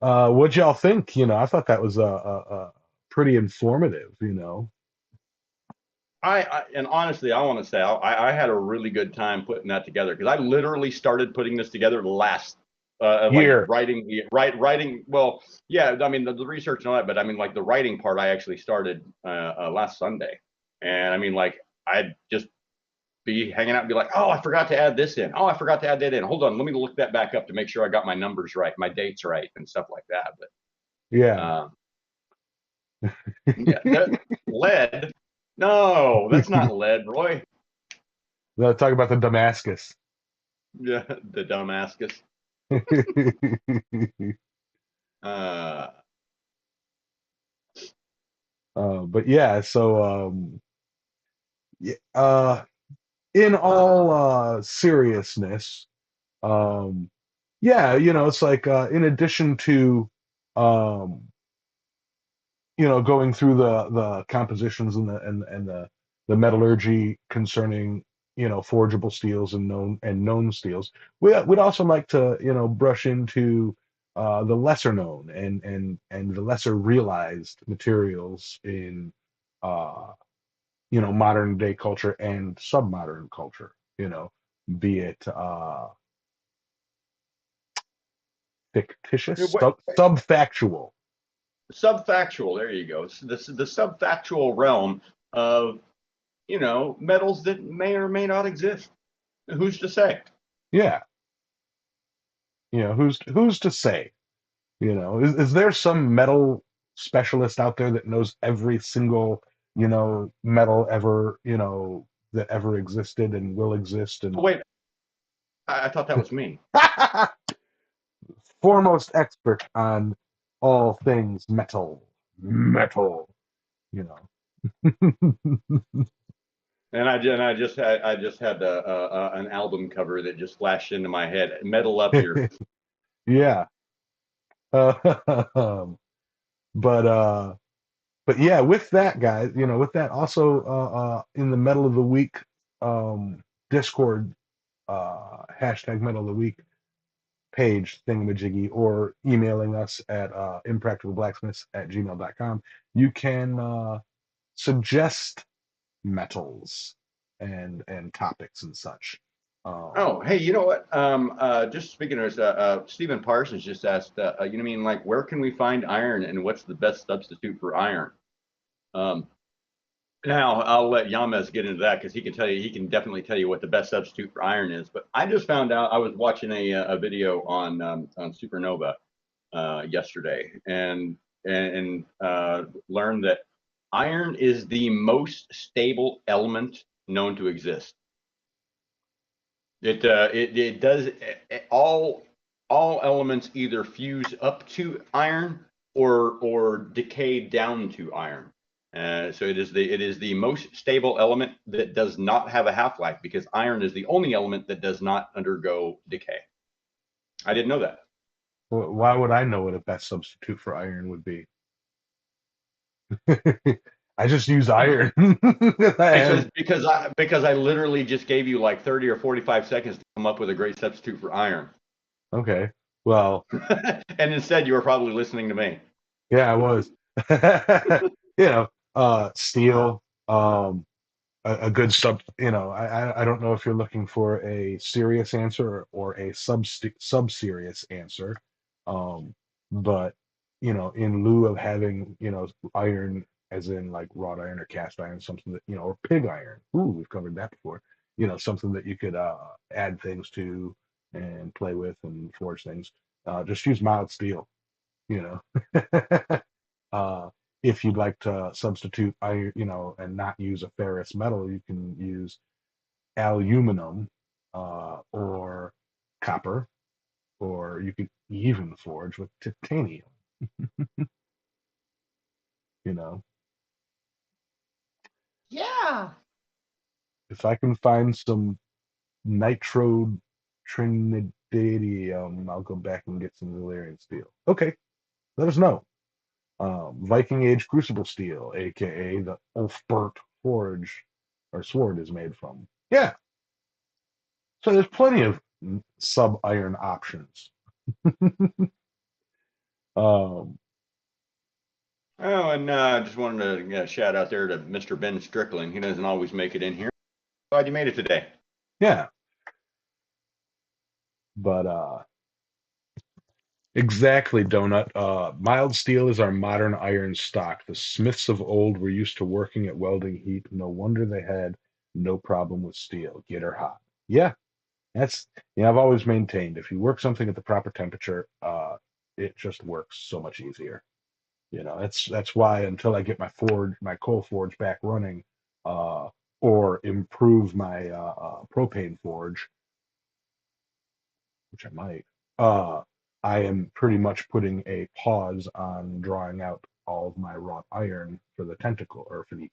what'd y'all think? I thought that was pretty informative. And honestly, I want to say I had a really good time putting that together because I literally started putting this together last year. Like writing. Well, yeah, I mean the research and all that, but I mean like the writing part I actually started last Sunday, and I mean like I'd just be hanging out and be like, oh, I forgot to add this in. Oh, I forgot to add that in. Hold on, let me look that back up to make sure I got my numbers right, my dates right, and stuff like that. But yeah, lead. No, that's not lead, Roy. Let's talk about the Damascus. Yeah, the Damascus. Uh, But yeah, so in all seriousness, um, yeah, it's like in addition to um, going through the compositions and the metallurgy concerning forgeable steels and known steels, we'd also like to brush into the lesser known and the lesser realized materials in uh, modern day culture and sub-modern culture, be it fictitious, what subfactual. subfactual? There you go. So the subfactual realm of metals that may or may not exist. Who's to say? Yeah, who's to say? Is there some metal specialist out there that knows every single metal ever that ever existed and will exist and Oh, wait, I thought that was me. foremost expert on all things metal, you know. And I just had an album cover that just flashed into my head. Metal up here. Yeah. Um, but yeah, with that, guys, with that also in the Metal of the Week Discord hashtag Metal of the Week page thingamajiggy, or emailing us at impracticalblacksmiths@gmail.com, you can suggest metals and topics and such. Oh, hey, you know what? Just speaking of, Stephen Parsons just asked, like, where can we find iron and what's the best substitute for iron? Um, Now I'll let Yamez get into that because he can definitely tell you what the best substitute for iron is. But I just found out I was watching a video on Supernova yesterday and learned that iron is the most stable element known to exist. It does all elements either fuse up to iron or decay down to iron. So it is the most stable element that does not have a half-life because iron is the only element that does not undergo decay. I didn't know that. Why would I know what a best substitute for iron would be? I just use iron. Because I literally just gave you like 30 or 45 seconds to come up with a great substitute for iron. Okay. Well, And instead you were probably listening to me. yeah, I was. Steel, a good I don't know if you're looking for a serious answer or a sub-serious answer. But in lieu of having, iron as in like wrought iron or cast iron, something that, or pig iron. Ooh, we've covered that before. Something that you could add things to and play with and forge things. Just use mild steel, you know. uh, if you'd like to substitute iron, and not use a ferrous metal, you can use aluminum or copper, or you could even forge with titanium. You know, Yeah. if I can find some nitro I'll go back and get some Valyrian steel. Okay, let us know. Viking Age crucible steel, aka the Ulfbert forge or sword, is made from. Yeah, so there's plenty of sub iron options. um, Oh, and I just wanted to shout out there to Mr. Ben Strickland. He doesn't always make it in here. Glad you made it today. yeah, but exactly, Donut. Mild steel is our modern iron stock. The smiths of old were used to working at welding heat. No wonder they had no problem with steel. Get her hot. Yeah, that's I've always maintained if you work something at the proper temperature, it just works so much easier. That's why until I get my coal forge back running, uh, or improve my propane forge, which I might, I am pretty much putting a pause on drawing out all of my wrought iron for the tentacle or for the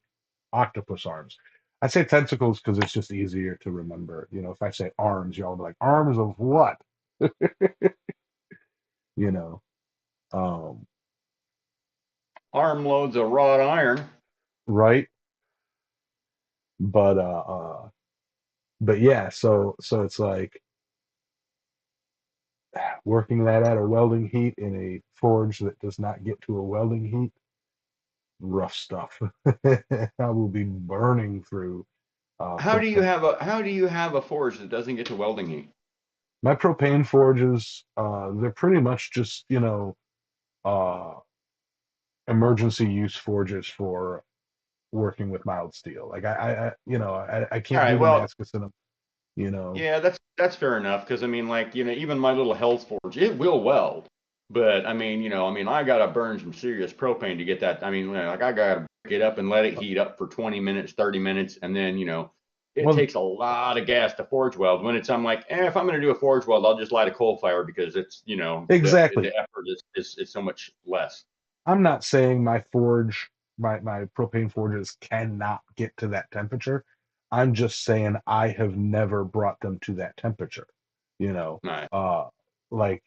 octopus arms. I say tentacles because it's just easier to remember. If I say arms, y'all be like, arms of what? you know. Um, Armloads of wrought iron. right? But yeah, so it's like working that at a welding heat in a forge that does not get to a welding heat, rough stuff. I will be burning through propane. How do you have a forge that doesn't get to welding heat? My propane forges, they're pretty much just, uh, emergency use forges for working with mild steel. Like I All can't do right, well, Damascus in them, you know. yeah, that's fair enough because I mean, like, even my little Hell's Forge, it will weld, but I mean, I gotta burn some serious propane to get that. I mean, like, I gotta break it up and let it heat up for 20 minutes, 30 minutes, and then it Well, takes a lot of gas to forge weld. When I'm like, if I'm gonna do a forge weld, I'll just light a coal fire because it's exactly. the effort is so much less. I'm not saying my forge, my propane forges cannot get to that temperature. I'm just saying I have never brought them to that temperature. You know, Right. uh, like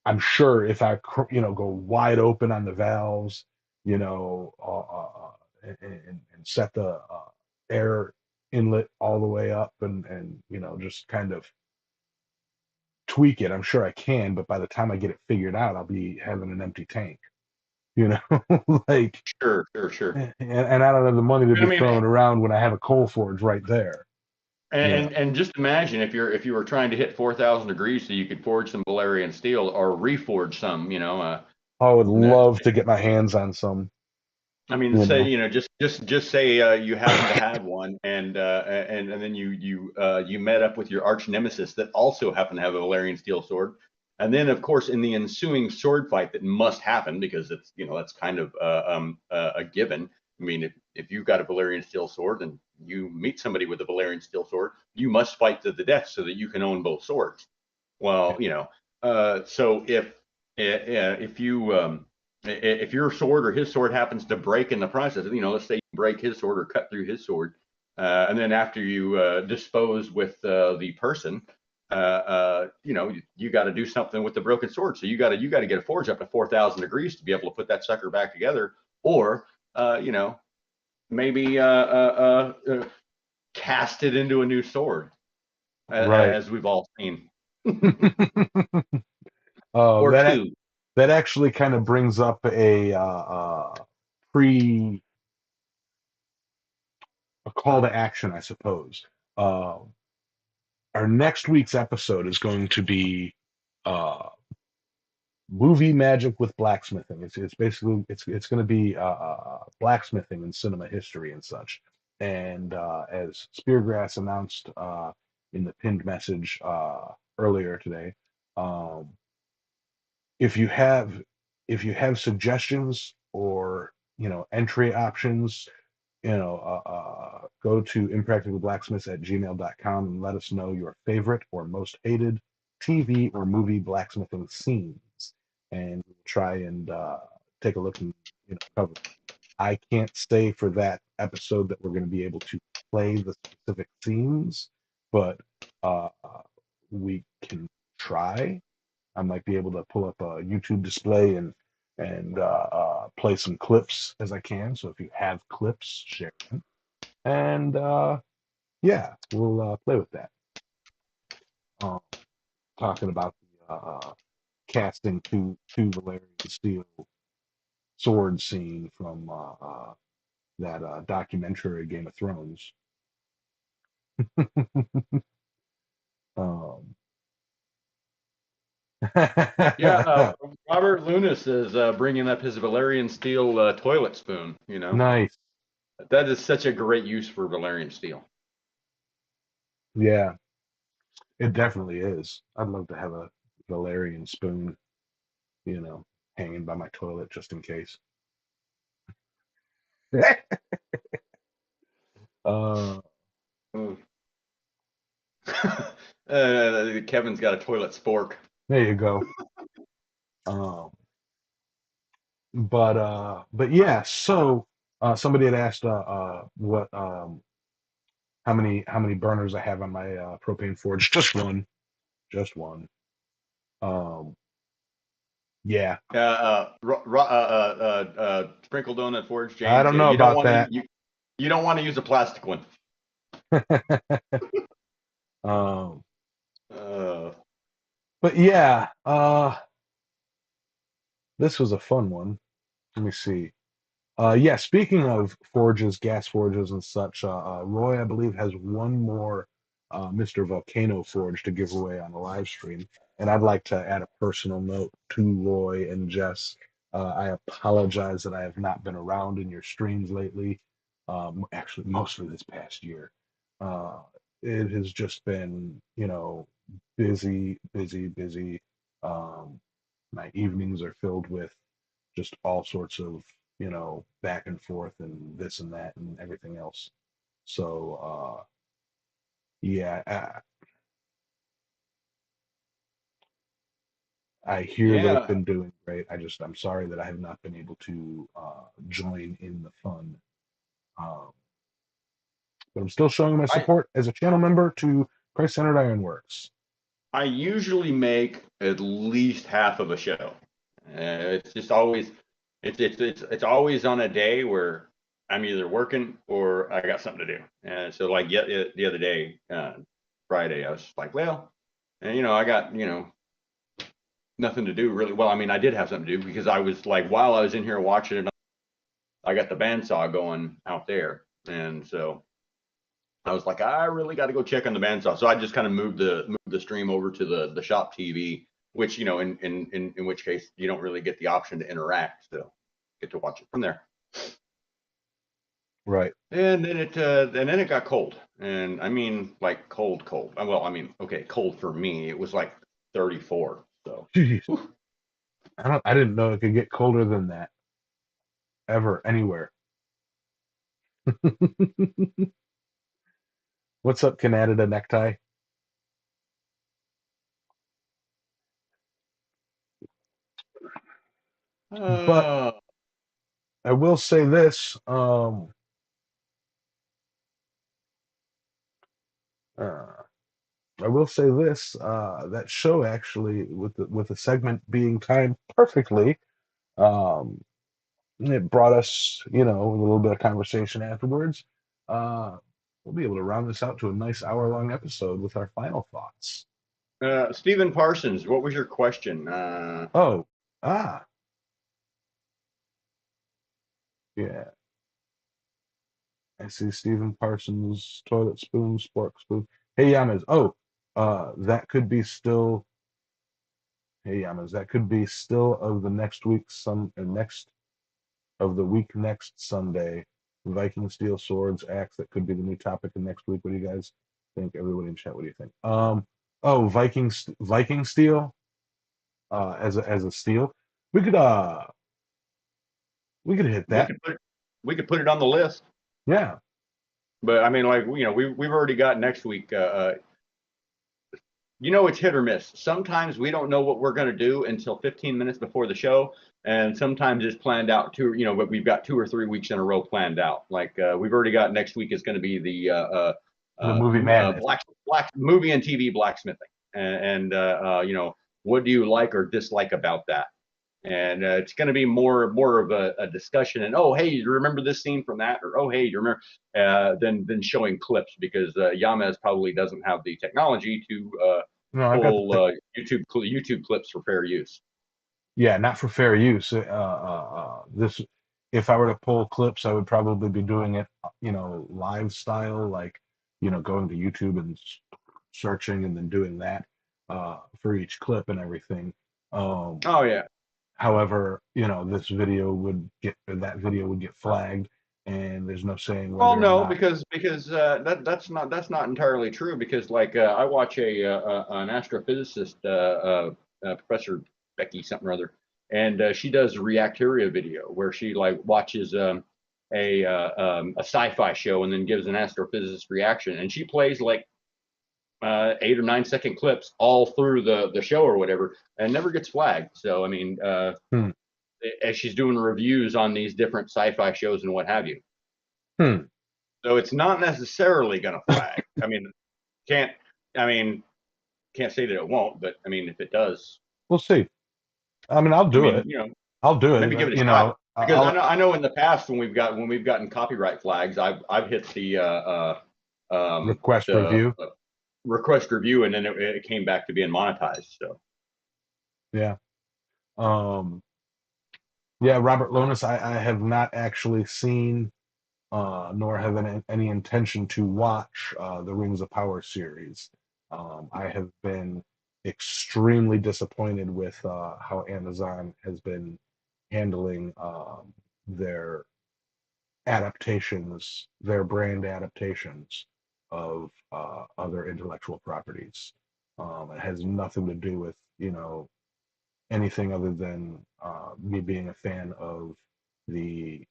I'm sure if I go wide open on the valves, and set the air inlet all the way up and just kind of tweak it, I'm sure I can. But by the time I get it figured out, I'll be having an empty tank. You know, like. Sure, sure, sure. And I don't have the money to But I be mean, throwing around when I have a coal forge right there. and just imagine if you were trying to hit 4,000 degrees so you could forge some Valyrian steel or reforge some, I would that, love to get my hands on some. I mean, You say, know, just say you happen to have one, and then you met up with your arch nemesis that also happened to have a Valyrian steel sword, and then of course in the ensuing sword fight that must happen because it's that's kind of a given. I mean, if you've got a Valyrian steel sword and you meet somebody with a Valyrian steel sword, you must fight to the death so that you can own both swords. Well, so if you if your sword or his sword happens to break in the process, let's say you break his sword or cut through his sword, and then after you dispose with the person, you got to do something with the broken sword. So you got to get a forge up to 4,000 degrees to be able to put that sucker back together, or maybe cast it into a new sword, right. as we've all seen, or that two. that actually kind of brings up pre a call to action, I suppose. Uh, our next week's episode is going to be uh, movie magic with blacksmithing. It's basically it's going to be blacksmithing in cinema history and such. And as Speargrass announced in the pinned message earlier today, um, if you have suggestions or entry options, go to impracticalblacksmiths@gmail.com and let us know your favorite or most hated TV or movie blacksmithing scenes, and we'll try and take a look and cover. I can't say for that episode that we're going to be able to play the specific scenes, but uh, we can try. I might be able to pull up a YouTube display and play some clips as I can. So if you have clips, share them. And yeah, we'll play with that. Um, Talking about the casting two Valyrian steel sword scene from that documentary Game of Thrones. um, Yeah, Robert Lunas is bringing up his Valerian steel toilet spoon. nice. That is such a great use for Valerian steel. Yeah, it definitely is. I'd love to have a Valerian spoon, you know, hanging by my toilet just in case. uh, Mm. Kevin's got a toilet spork. There you go. But yeah. So somebody had asked what how many burners I have on my propane forge. Just one. Just one. Um, yeah. Sprinkle donut forge, I James. don't Yeah, know you don't about want to that. you don't want to use a plastic one. um, Uh, but yeah. This was a fun one. Let me see. Yeah, speaking of forges, gas forges and such, Roy, I believe, has one more Mr. Volcano forge to give away on the live stream. And I'd like to add a personal note to Roy and Jess. I apologize that I have not been around in your streams lately. Actually, mostly this past year. Uh, it has just been, busy, busy, busy. Um, my evenings are filled with just all sorts of back and forth and this and that and everything else. So yeah, I hear that it's yeah, been doing great. I'm sorry that I have not been able to join in the fun. um, but I'm still showing my I support as a channel member to Christ Centered Ironworks. I usually make at least half of a show. It's just always it's always on a day where I'm either working or I got something to do. And so like the other day, Friday, I was just like, well, and I got nothing to do really. Well, I mean, I did have something to do because I was like, while I was in here watching it, I got the bandsaw going out there, and so I was like, I really got to go check on the bandsaw. So I just kind of moved the stream over to the shop TV, which in which case you don't really get the option to interact, so get to watch it from there. Right. And then it got cold, and I mean like cold. Well, I mean, okay, cold for me. It was like 34. So Jeez. I didn't know it could get colder than that ever anywhere. What's up, Canada necktie? But uh, I will say this. Uh, I will say this. That show actually, with the segment being timed perfectly, um, it brought us, a little bit of conversation afterwards. Uh, we'll be able to round this out to a nice hour-long episode with our final thoughts. Stephen Parsons, what was your question? Oh, ah, yeah. I see Stephen Parsons, toilet spoon, spork spoon. Hey, Yamas. Oh, that could be still. Hey, Yamas. That could be still of the next week. Next of the week next Sunday. Viking steel swords axe. That could be the new topic of next week. What do you guys think? Everybody in chat, what do you think? Oh, Viking steel. As a steel, we could uh we could hit we that. could put we could put it on the list, Yeah. but I mean, like we've already got next week. It's hit or miss. Sometimes we don't know what we're going to do until 15 minutes before the show, and sometimes it's planned out but we've got 2 or 3 weeks in a row planned out. Like we've already got next week is going to be The movie madness. black movie and TV blacksmithing, and what do you like or dislike about that? And it's going to be more of a discussion. And oh, hey, you remember this scene from that? Or oh, hey, you remember? Than showing clips, because Yamez probably doesn't have the technology to No, I've got pull the YouTube clips for fair use. yeah, not for fair use. This, if I were to pull clips, I would probably be doing it, live style, like, going to YouTube and searching and then doing that for each clip and everything. Oh yeah. However, that video would get flagged, and there's no saying Well, whether or no, not. because that's not entirely true. Because like I watch an astrophysicist, Professor Becky something or other, and she does a Reactoria video where she like watches a sci-fi show and then gives an astrophysicist reaction, and she plays like 8 or 9 second clips all through the show or whatever, and never gets flagged. So I mean, as she's doing reviews on these different sci-fi shows and what have you. So it's not necessarily going to flag. I mean, can't say that it won't, but I mean, if it does, we'll see. I mean, I'll do it. I'll do it. Maybe give it a you shot. know, Because I know in the past when we've gotten copyright flags, I've hit the request review. Request review, and then it came back to being monetized. So yeah, yeah. Robert Lonis, I have not actually seen, nor have any intention to watch the Rings of Power series. I have been extremely disappointed with how Amazon has been handling their adaptations, their brand adaptations of other intellectual properties. It has nothing to do with, anything other than me being a fan of the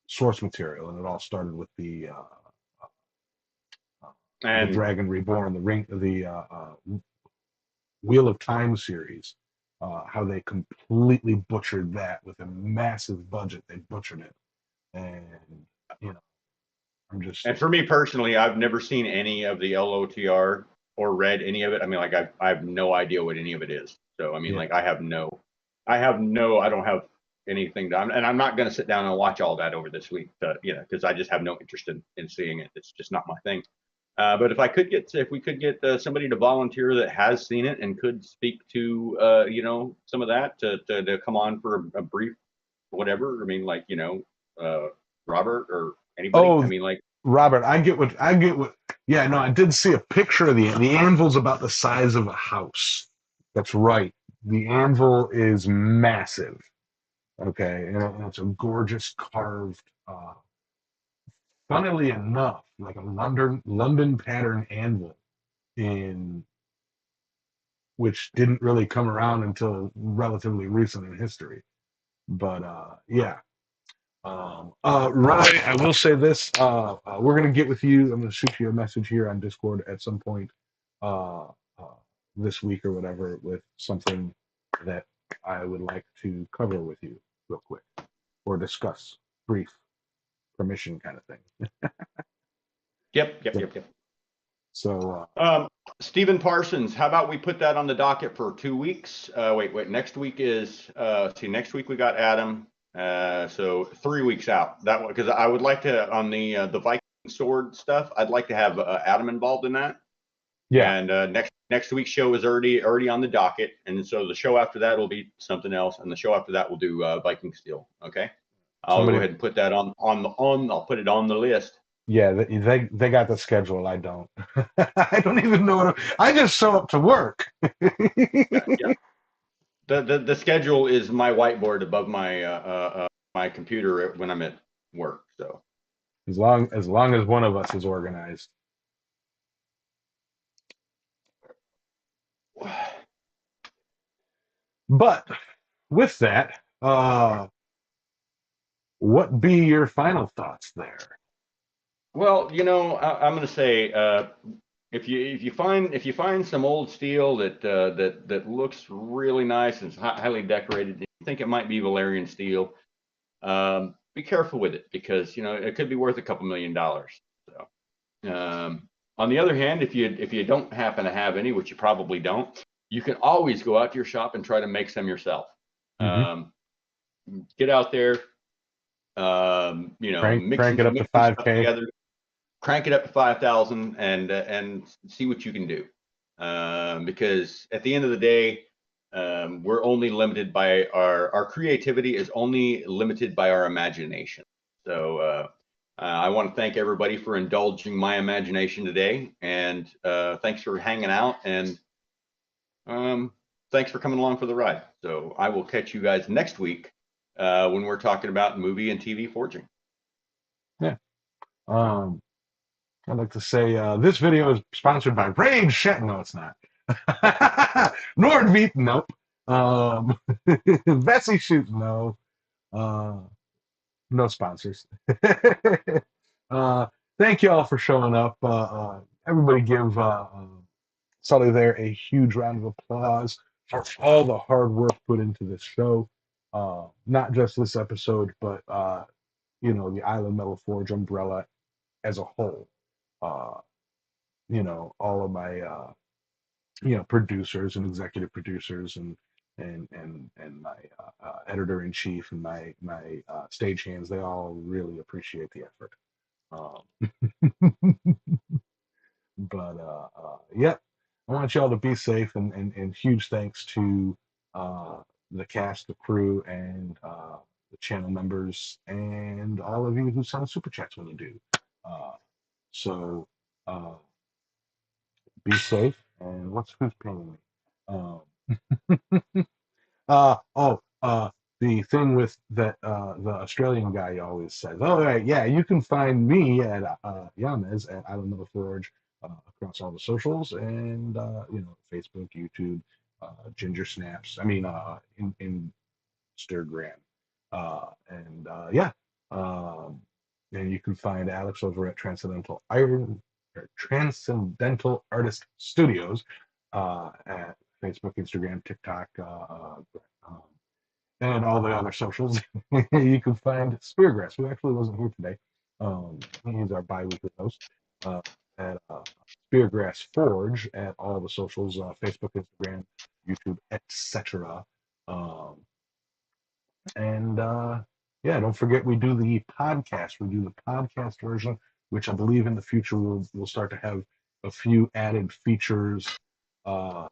source material, and it all started with the Dragon Reborn, the Wheel of Time series. How they completely butchered that with a massive budget. They butchered it, and I'm just. And for me personally, I've never seen any of the LOTR or read any of it. I mean, like I have no idea what any of it is. So I mean, like I don't have anything to, and I'm not going to sit down and watch all that over this week, because I just have no interest in seeing it. It's just not my thing. But if we could get somebody to volunteer that has seen it and could speak to, some of that to come on for a brief, whatever. I mean, like, Robert or anybody. Oh, I mean, like Robert, I get what. Yeah, no, I did see a picture of the anvil's about the size of a house. That's right. The anvil is massive. Okay, and it's a gorgeous carved. Funnily enough, like a London pattern anvil, which didn't really come around until relatively recent in history. But yeah. Roy, I will say this. We're going to get with you. I'm going to shoot you a message here on Discord at some point uh, uh, this week or whatever with something that I would like to cover with you real quick or discuss. Brief permission kind of thing. Yep. So, Stephen Parsons, how about we put that on the docket for 2 weeks? Wait. Next week is next week we got Adam. So 3 weeks out. That one, because I would like to on the Viking sword stuff. I'd like to have Adam involved in that. yeah. And next week's show is already on the docket, and so the show after that will be something else, and the show after that will do Viking Steel. Okay. I'll go ahead and put that on. I'll put it on the list. Yeah, they got the schedule. I don't. I don't even know. I just show up to work. Yeah. The schedule is my whiteboard above my my computer when I'm at work. So as long as one of us is organized. But with that, what be your final thoughts there? Well, I'm going to say if you find some old steel that looks really nice and is highly decorated, and you think it might be Valyrian steel, be careful with it because it could be worth a couple $1 million. So, on the other hand, if you don't happen to have any, which you probably don't, you can always go out to your shop and try to make some yourself. Get out there, crank it up to 5K together. Crank it up to 5,000 and see what you can do. Because at the end of the day, we're only limited by our creativity is only limited by our imagination. So I want to thank everybody for indulging my imagination today, and thanks for hanging out, and thanks for coming along for the ride. So I will catch you guys next week when we're talking about movie and TV forging. Yeah. I'd like to say this video is sponsored by Rage Shet. No, it's not. Nordveit, nope. Bessie Shoot, no. No sponsors. Thank you all for showing up. Everybody give Sully there, a huge round of applause for all the hard work put into this show. Not just this episode, but the Island Metal Forge umbrella as a whole. Uh, all of my producers and executive producers and my editor in chief and my stagehands, they all really appreciate the effort. But yeah, I want y'all to be safe, and huge thanks to uh, the cast, the crew, and the channel members, and all of you who send super chats when you do. So uh, be safe, and who's paying me? Um, the thing with that the Australian guy always says, "Oh, right, yeah, you can find me at Yames at Island of the Forge across all the socials and Facebook, YouTube, Ginger Snaps. I mean, in Instagram, yeah, um, and you can find Alex over at Transcendental Artist Studios at Facebook, Instagram, TikTok, um, and all the other socials. You can find Speargrass, who actually wasn't here today. He's our bi-weekly host uh, at Speargrass Forge at all the socials, Facebook, Instagram, YouTube, etc. Um, and yeah, don't forget we do the podcast. We do the podcast version, which I believe in the future we'll start to have a few added features uh,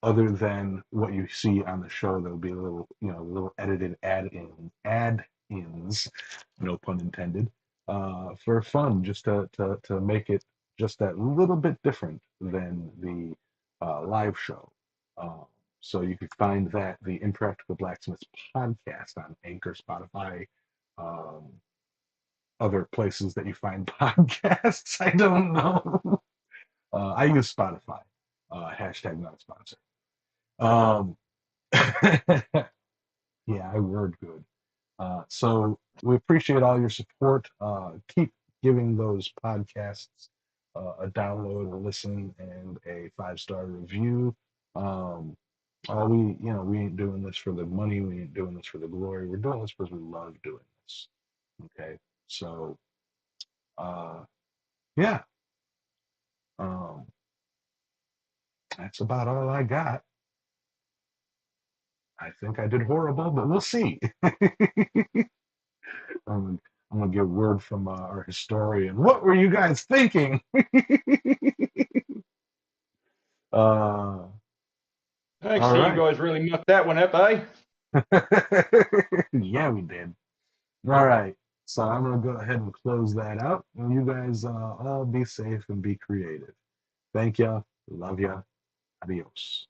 other than what you see on the show. There'll be a little edited add-ins, no pun intended, for fun, just to make it just that little bit different than the live show. Uh, so you can find that the Impractical Blacksmiths podcast on Anchor, Spotify, um, other places that you find podcasts. I don't know. I use Spotify. Hashtag not a sponsor. Um, yeah, I word good. So we appreciate all your support. Keep giving those podcasts a download, a listen, and a 5-star review. Um, we ain't doing this for the money. We ain't doing this for the glory. We're doing this because we love doing this. Okay, so yeah, um, that's about all I got. I think I did horrible, but we'll see. I'm, I'm gonna get word from our historian. What were you guys thinking? uh, I all see you right. guys really mucked that one up, eh? Yeah, we did. All right. So I'm gonna go ahead and close that out. And you guys all be safe and be creative. Thank ya. Love ya. Adios.